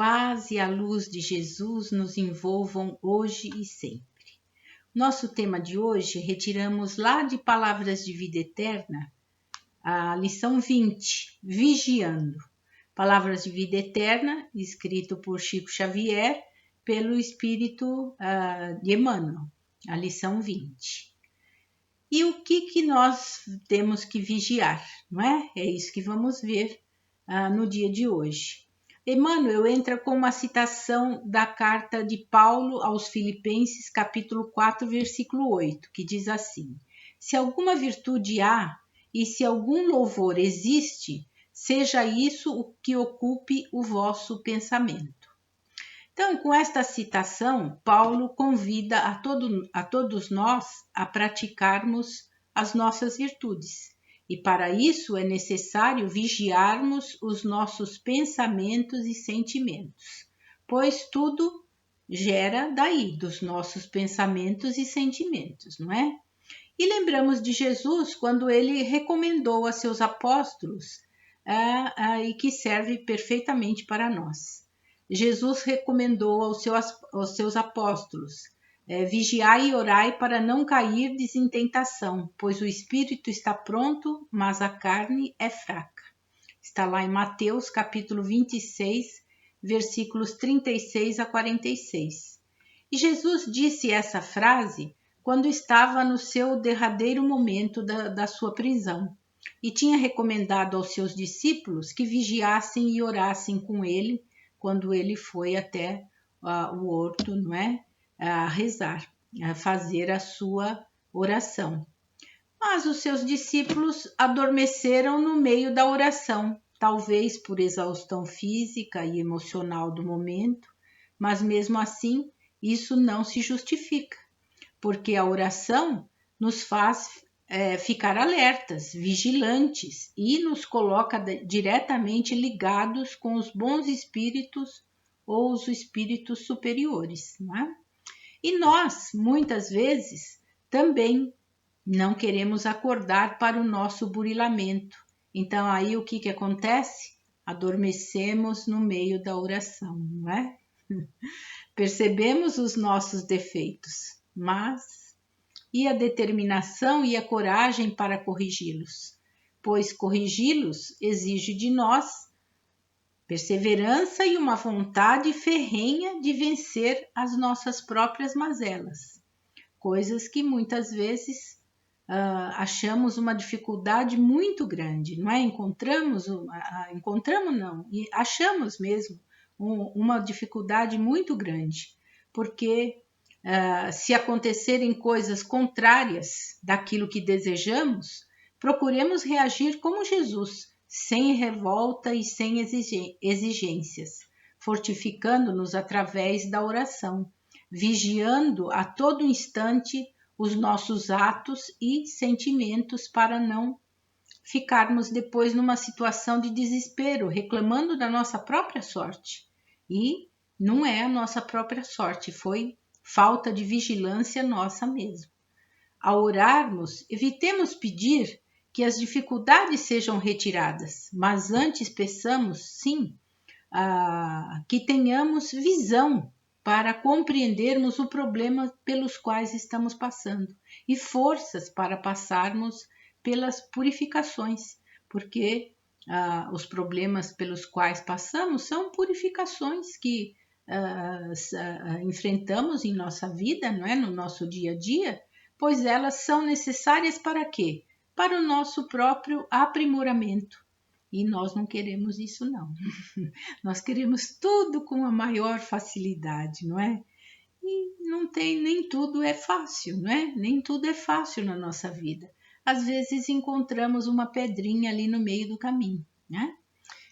paz e a luz de Jesus nos envolvam hoje e sempre. Nosso tema de hoje retiramos lá de Palavras de Vida Eterna, a lição 20, Vigiando. Palavras de Vida Eterna, escrito por Chico Xavier, pelo Espírito de Emmanuel, a lição 20. E o que nós temos que vigiar, não é? É isso que vamos ver no dia de hoje. Emmanuel entra com uma citação da carta de Paulo aos Filipenses, capítulo 4, versículo 8, que diz assim: se alguma virtude há e se algum louvor existe, seja isso o que ocupe o vosso pensamento. Então, com esta citação, Paulo convida a todos nós a praticarmos as nossas virtudes. E para isso é necessário vigiarmos os nossos pensamentos e sentimentos, pois tudo gera daí, dos nossos pensamentos e sentimentos, não é? E lembramos de Jesus quando ele recomendou a seus apóstolos e que serve perfeitamente para nós. Jesus recomendou aos seus apóstolos: vigiai e orai para não cairdes em tentação, pois o espírito está pronto, mas a carne é fraca. Está lá em Mateus capítulo 26, versículos 36 a 46. E Jesus disse essa frase quando estava no seu derradeiro momento da sua prisão, e tinha recomendado aos seus discípulos que vigiassem e orassem com ele quando ele foi até o horto, não é? A rezar, a fazer a sua oração. Mas os seus discípulos adormeceram no meio da oração, talvez por exaustão física e emocional do momento, mas mesmo assim isso não se justifica, porque a oração nos faz ficar alertas, vigilantes e nos coloca diretamente ligados com os bons espíritos ou os espíritos superiores, não é? E nós, muitas vezes, também não queremos acordar para o nosso burilamento. Então, aí o que acontece? Adormecemos no meio da oração, não é? Percebemos os nossos defeitos, mas e a determinação e a coragem para corrigi-los? Pois corrigi-los exige de nós perseverança e uma vontade ferrenha de vencer as nossas próprias mazelas, coisas que muitas vezes achamos uma dificuldade muito grande, não é? Achamos mesmo uma dificuldade muito grande, porque se acontecerem coisas contrárias daquilo que desejamos, procuremos reagir como Jesus, sem revolta e sem exigências, fortificando-nos através da oração, vigiando a todo instante os nossos atos e sentimentos para não ficarmos depois numa situação de desespero, reclamando da nossa própria sorte. E não é a nossa própria sorte, foi falta de vigilância nossa mesmo. Ao orarmos, evitemos pedir que as dificuldades sejam retiradas, mas antes peçamos, sim, que tenhamos visão para compreendermos o problema pelos quais estamos passando e forças para passarmos pelas purificações, porque os problemas pelos quais passamos são purificações que enfrentamos em nossa vida, não é? No nosso dia a dia, pois elas são necessárias para quê? Para o nosso próprio aprimoramento. E nós não queremos isso, não. Nós queremos tudo com a maior facilidade, não é? E nem tudo é fácil, não é? Nem tudo é fácil na nossa vida. Às vezes encontramos uma pedrinha ali no meio do caminho, né?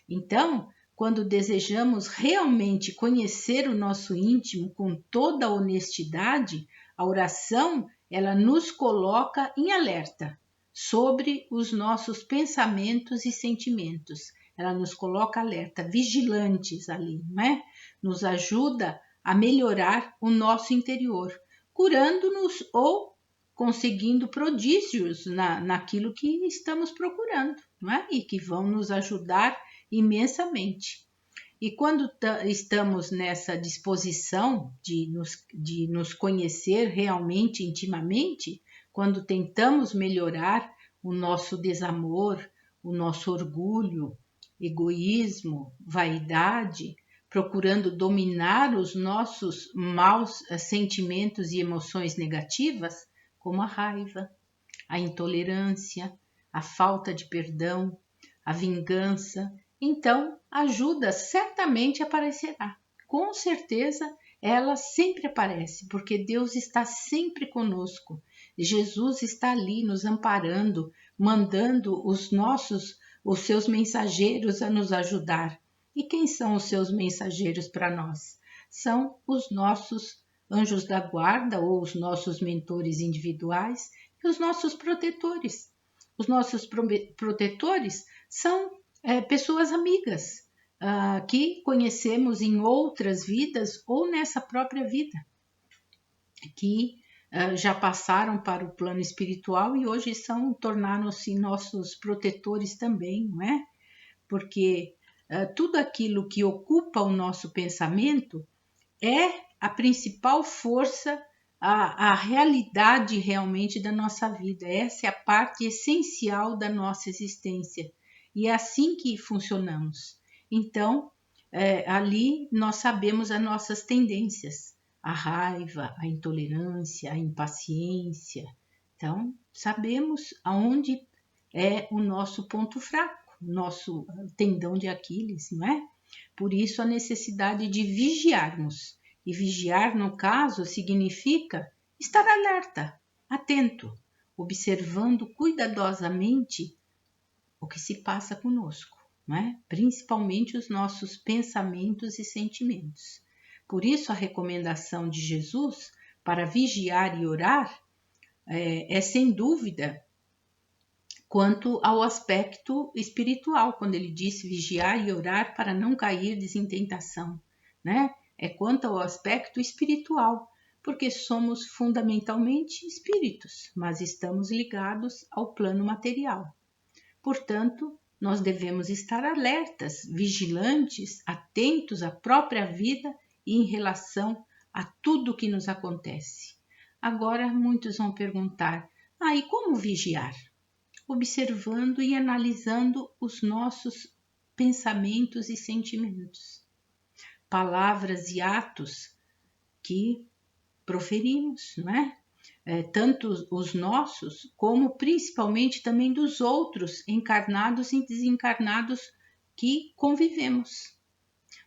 Então, quando desejamos realmente conhecer o nosso íntimo com toda a honestidade, a oração, ela nos coloca em alerta sobre os nossos pensamentos e sentimentos. Ela nos coloca alerta, vigilantes ali, não é? Nos ajuda a melhorar o nosso interior, curando-nos ou conseguindo prodígios naquilo que estamos procurando, não é? E que vão nos ajudar imensamente. E quando estamos nessa disposição de nos conhecer realmente, intimamente, quando tentamos melhorar o nosso desamor, o nosso orgulho, egoísmo, vaidade, procurando dominar os nossos maus sentimentos e emoções negativas, como a raiva, a intolerância, a falta de perdão, a vingança, então a ajuda certamente aparecerá. Com certeza ela sempre aparece, porque Deus está sempre conosco. Jesus está ali nos amparando, mandando os seus mensageiros a nos ajudar. E quem são os seus mensageiros para nós? São os nossos anjos da guarda ou os nossos mentores individuais e os nossos protetores. Os nossos protetores são pessoas amigas que conhecemos em outras vidas ou nessa própria vida, que já passaram para o plano espiritual e hoje tornaram-se nossos protetores também, não é? Porque tudo aquilo que ocupa o nosso pensamento é a principal força, a realidade realmente da nossa vida. Essa é a parte essencial da nossa existência. E é assim que funcionamos. Então, ali nós sabemos as nossas tendências, a raiva, a intolerância, a impaciência. Então, sabemos aonde é o nosso ponto fraco, nosso tendão de Aquiles, não é? Por isso a necessidade de vigiarmos. E vigiar, no caso, significa estar alerta, atento, observando cuidadosamente o que se passa conosco, não é? Principalmente os nossos pensamentos e sentimentos. Por isso, a recomendação de Jesus para vigiar e orar é sem dúvida quanto ao aspecto espiritual, quando ele disse vigiar e orar para não cair em tentação, né? É quanto ao aspecto espiritual, porque somos fundamentalmente espíritos, mas estamos ligados ao plano material. Portanto, nós devemos estar alertas, vigilantes, atentos à própria vida e em relação a tudo que nos acontece. Agora, muitos vão perguntar: e como vigiar? Observando e analisando os nossos pensamentos e sentimentos, palavras e atos que proferimos, não é? Tanto os nossos, como principalmente também dos outros encarnados e desencarnados que convivemos.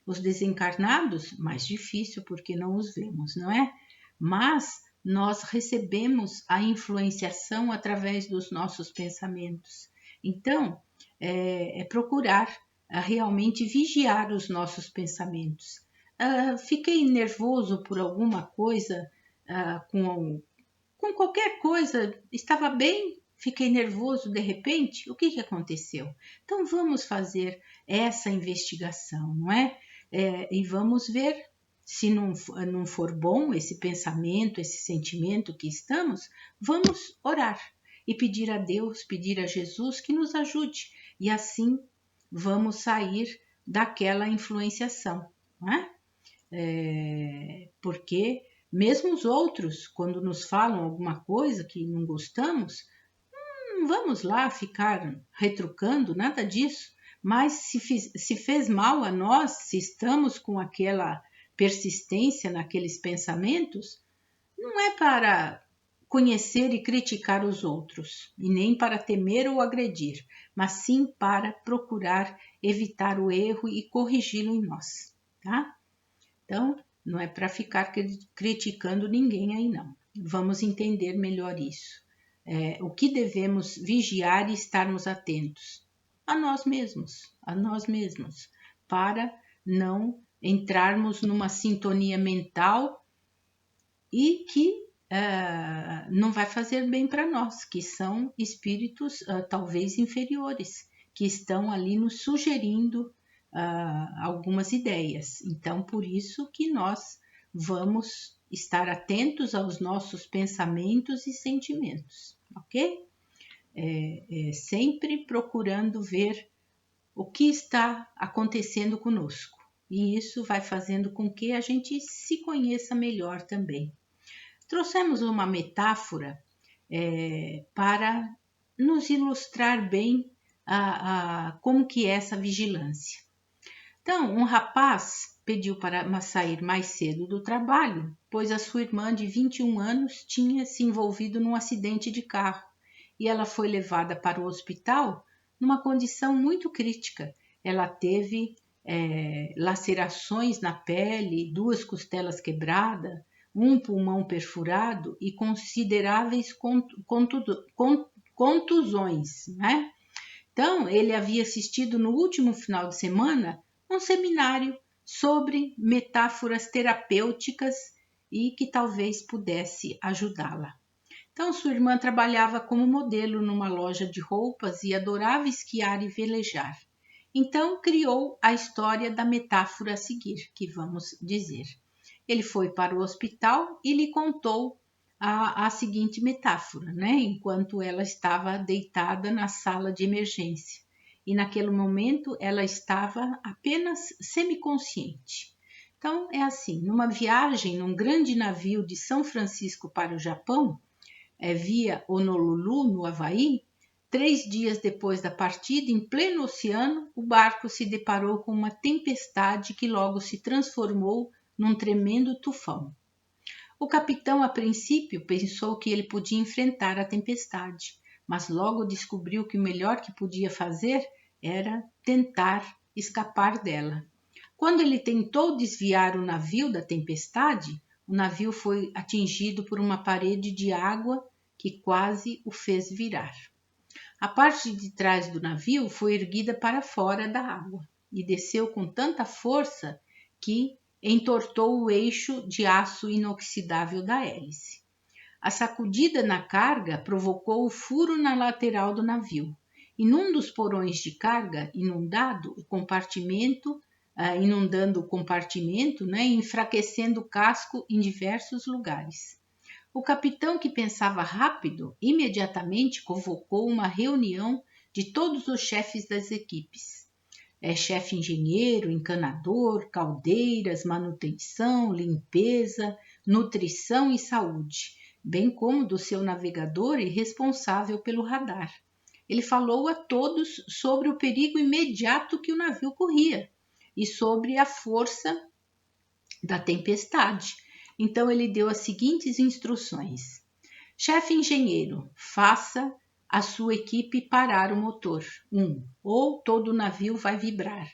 Os desencarnados, mais difícil porque não os vemos, não é? Mas nós recebemos a influenciação através dos nossos pensamentos. Então, é procurar realmente vigiar os nossos pensamentos. Fiquei nervoso por alguma coisa, com qualquer coisa, estava bem, fiquei nervoso de repente, o que aconteceu? Então vamos fazer essa investigação, não é? E vamos ver se não for bom esse pensamento, esse sentimento que estamos, vamos orar e pedir a Deus, pedir a Jesus que nos ajude. E assim vamos sair daquela influenciação, não é? Porque mesmo os outros, quando nos falam alguma coisa que não gostamos, não vamos lá ficar retrucando, nada disso. Mas se fez mal a nós, se estamos com aquela persistência naqueles pensamentos, não é para conhecer e criticar os outros, e nem para temer ou agredir, mas sim para procurar evitar o erro e corrigi-lo em nós, tá? Então, não é para ficar criticando ninguém aí não. Vamos entender melhor isso. O que devemos vigiar e estarmos atentos? A nós mesmos, para não entrarmos numa sintonia mental e que não vai fazer bem para nós, que são espíritos talvez inferiores, que estão ali nos sugerindo algumas ideias. Então, por isso que nós vamos estar atentos aos nossos pensamentos e sentimentos, ok? Sempre procurando ver o que está acontecendo conosco e isso vai fazendo com que a gente se conheça melhor também. Trouxemos uma metáfora para nos ilustrar bem como que é essa vigilância. Então, um rapaz pediu para sair mais cedo do trabalho, pois a sua irmã de 21 anos tinha se envolvido num acidente de carro e ela foi levada para o hospital numa condição muito crítica. Ela teve lacerações na pele, 2 costelas quebradas, um pulmão perfurado e consideráveis contusões, né? Então, ele havia assistido no último final de semana um seminário sobre metáforas terapêuticas e que talvez pudesse ajudá-la. Então, sua irmã trabalhava como modelo numa loja de roupas e adorava esquiar e velejar. Então, criou a história da metáfora a seguir, que vamos dizer. Ele foi para o hospital e lhe contou a seguinte metáfora, né? Enquanto ela estava deitada na sala de emergência. E naquele momento ela estava apenas semiconsciente. Então, é assim, numa viagem num grande navio de São Francisco para o Japão, via Honolulu, no Havaí, 3 dias depois da partida, em pleno oceano, o barco se deparou com uma tempestade que logo se transformou num tremendo tufão. O capitão, a princípio, pensou que ele podia enfrentar a tempestade, mas logo descobriu que o melhor que podia fazer era tentar escapar dela. Quando ele tentou desviar o navio da tempestade, o navio foi atingido por uma parede de água que quase o fez virar. A parte de trás do navio foi erguida para fora da água e desceu com tanta força que entortou o eixo de aço inoxidável da hélice. A sacudida na carga provocou o furo na lateral do navio, e num dos porões de carga inundando o compartimento, né, enfraquecendo o casco em diversos lugares. O capitão, que pensava rápido, imediatamente convocou uma reunião de todos os chefes das equipes. Chefe engenheiro, encanador, caldeiras, manutenção, limpeza, nutrição e saúde, bem como do seu navegador e responsável pelo radar. Ele falou a todos sobre o perigo imediato que o navio corria e sobre a força da tempestade. Então ele deu as seguintes instruções: chefe engenheiro, faça a sua equipe parar o motor. 1. Ou todo o navio vai vibrar.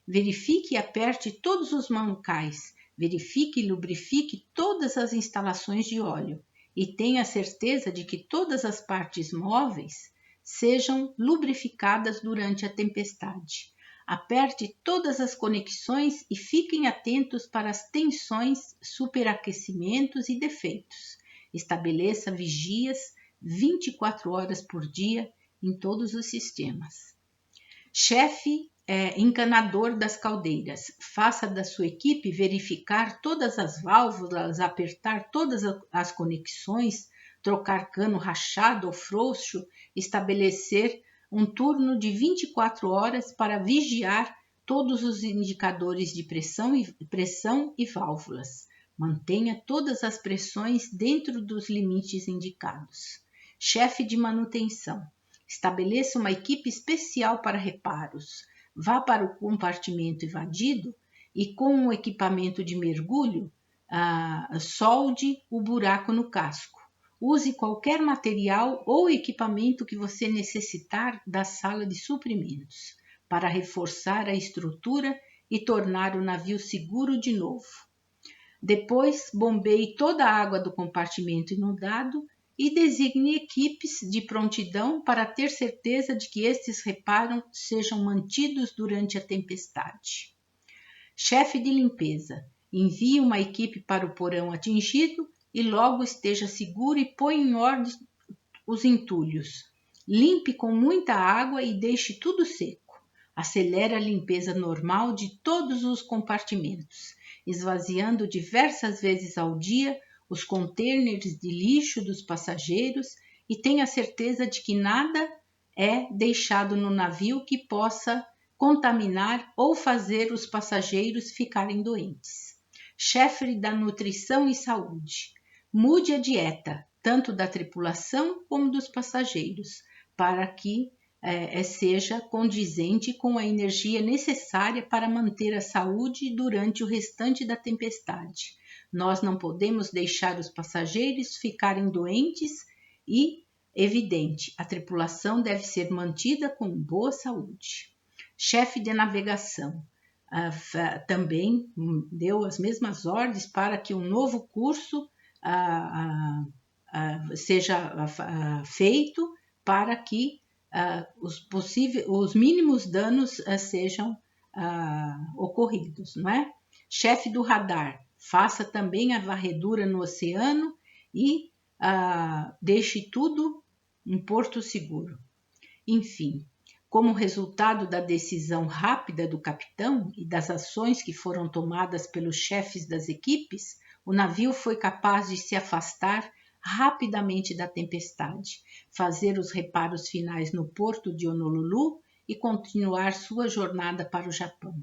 Verifique e aperte todos os mancais. Verifique e lubrifique todas as instalações de óleo. E tenha certeza de que todas as partes móveis sejam lubrificadas durante a tempestade. Aperte todas as conexões e fiquem atentos para as tensões, superaquecimentos e defeitos. Estabeleça vigias 24 horas por dia em todos os sistemas. Chefe encanador das caldeiras, faça da sua equipe verificar todas as válvulas, apertar todas as conexões, trocar cano rachado ou frouxo, estabelecer um turno de 24 horas para vigiar todos os indicadores de pressão e válvulas. Mantenha todas as pressões dentro dos limites indicados. Chefe de manutenção, estabeleça uma equipe especial para reparos. Vá para o compartimento invadido e, com um equipamento de mergulho, solde o buraco no casco. Use qualquer material ou equipamento que você necessitar da sala de suprimentos para reforçar a estrutura e tornar o navio seguro de novo. Depois, bombeie toda a água do compartimento inundado e designe equipes de prontidão para ter certeza de que estes reparos sejam mantidos durante a tempestade. Chefe de limpeza, envie uma equipe para o porão atingido e logo esteja seguro e põe em ordem os entulhos. Limpe com muita água e deixe tudo seco. Acelere a limpeza normal de todos os compartimentos, esvaziando diversas vezes ao dia os contêineres de lixo dos passageiros e tenha certeza de que nada é deixado no navio que possa contaminar ou fazer os passageiros ficarem doentes. Chefe da nutrição e saúde, mude a dieta, tanto da tripulação como dos passageiros, para que seja condizente com a energia necessária para manter a saúde durante o restante da tempestade. Nós não podemos deixar os passageiros ficarem doentes e, evidente, a tripulação deve ser mantida com boa saúde. Chefe de navegação também deu as mesmas ordens para que um novo curso seja feito para que os mínimos danos sejam ocorridos, não é? Chefe do radar, faça também a varredura no oceano e deixe tudo em porto seguro. Enfim, como resultado da decisão rápida do capitão e das ações que foram tomadas pelos chefes das equipes, o navio foi capaz de se afastar rapidamente da tempestade, fazer os reparos finais no porto de Honolulu e continuar sua jornada para o Japão.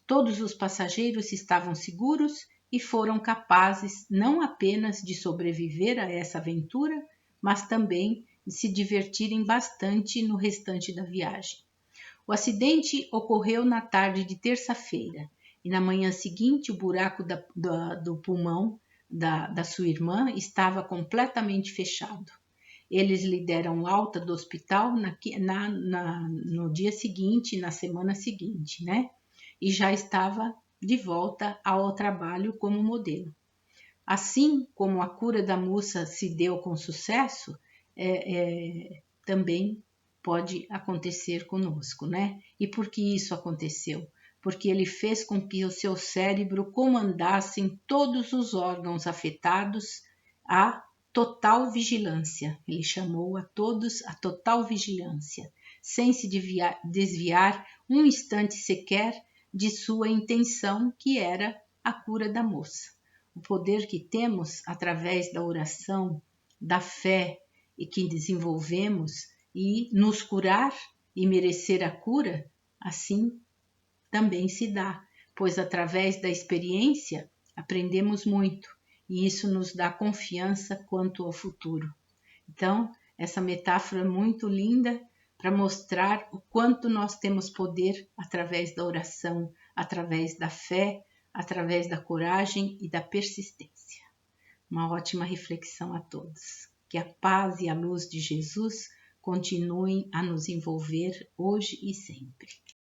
Todos os passageiros estavam seguros e foram capazes não apenas de sobreviver a essa aventura, mas também de se divertirem bastante no restante da viagem. O acidente ocorreu na tarde de terça-feira e na manhã seguinte o buraco do pulmão da sua irmã estava completamente fechado. Eles lhe deram alta do hospital no dia seguinte, na semana seguinte, né? E já estava de volta ao trabalho como modelo. Assim como a cura da moça se deu com sucesso, também pode acontecer conosco, né? E por que isso aconteceu? Porque ele fez com que o seu cérebro comandasse todos os órgãos afetados a total vigilância. Ele chamou a todos a total vigilância, sem se desviar um instante sequer de sua intenção, que era a cura da moça. O poder que temos através da oração, da fé e que desenvolvemos e nos curar e merecer a cura, assim também se dá, pois através da experiência aprendemos muito e isso nos dá confiança quanto ao futuro. Então, essa metáfora é muito linda para mostrar o quanto nós temos poder através da oração, através da fé, através da coragem e da persistência. Uma ótima reflexão a todos. Que a paz e a luz de Jesus continuem a nos envolver hoje e sempre.